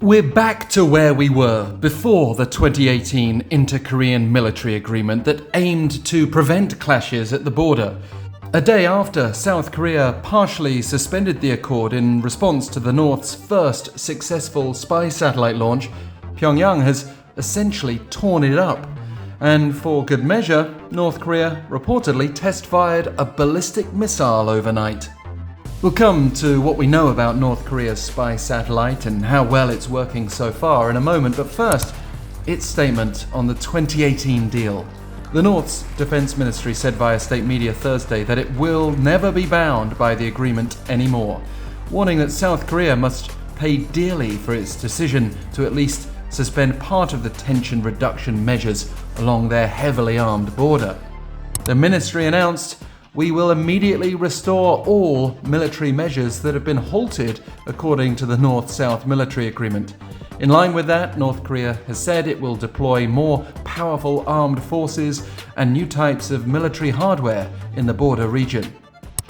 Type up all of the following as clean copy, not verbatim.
We're back to where we were before the 2018 Inter-Korean military agreement that aimed to prevent clashes at the border. A day after South Korea partially suspended the accord in response to the North's first successful spy satellite launch, Pyongyang has essentially torn it up. And for good measure, North Korea reportedly test-fired a ballistic missile overnight. We'll come to what we know about North Korea's spy satellite and how well it's working so far in a moment, but first, its statement on the 2018 deal. The North's defense ministry said via state media Thursday that it will never be bound by the agreement anymore, warning that South Korea must pay dearly for its decision to at least suspend part of the tension reduction measures along their heavily armed border. The ministry announced, "We will immediately restore all military measures that have been halted according to the North-South military agreement." In line with that, North Korea has said it will deploy more powerful armed forces and new types of military hardware in the border region.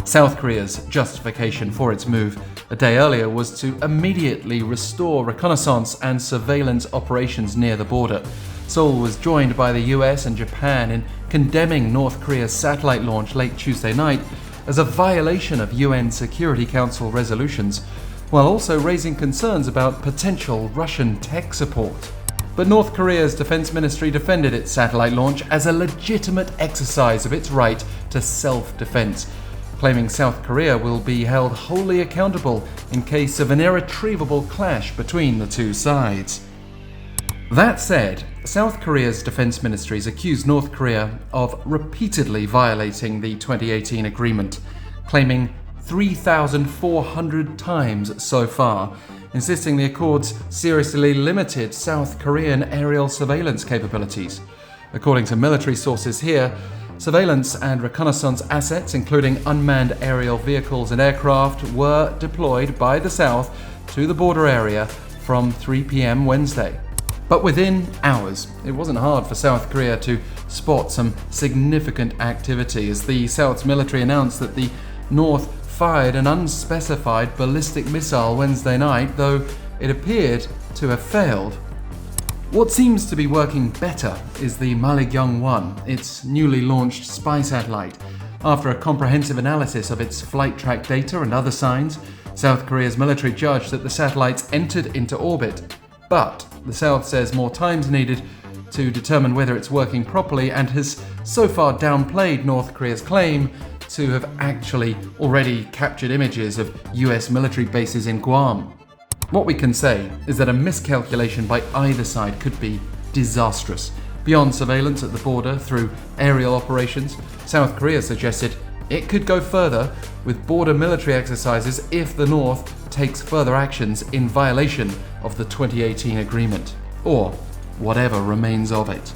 South Korea's justification for its move a day earlier was to immediately restore reconnaissance and surveillance operations near the border. Seoul was joined by the US and Japan in condemning North Korea's satellite launch late Tuesday night as a violation of UN Security Council resolutions, while also raising concerns about potential Russian tech support. But North Korea's defense ministry defended its satellite launch as a legitimate exercise of its right to self-defense, claiming South Korea will be held wholly accountable in case of an irretrievable clash between the two sides. That said, South Korea's defense ministries accused North Korea of repeatedly violating the 2018 agreement, claiming 3,400 times so far, insisting the accords seriously limited South Korean aerial surveillance capabilities. According to military sources here, surveillance and reconnaissance assets, including unmanned aerial vehicles and aircraft, were deployed by the South to the border area from 3 p.m. Wednesday. But within hours, it wasn't hard for South Korea to spot some significant activity as the South's military announced that the North fired an unspecified ballistic missile Wednesday night, though it appeared to have failed. What seems to be working better is the Malilgyong-1, its newly launched spy satellite. After a comprehensive analysis of its flight track data and other signs, South Korea's military judged that the satellites entered into orbit. But the South says more time's needed to determine whether it's working properly and has so far downplayed North Korea's claim to have actually already captured images of US military bases in Guam. What we can say is that a miscalculation by either side could be disastrous. Beyond surveillance at the border through aerial operations, South Korea suggested it could go further with border military exercises if the North takes further actions in violation of the 2018 agreement, or whatever remains of it.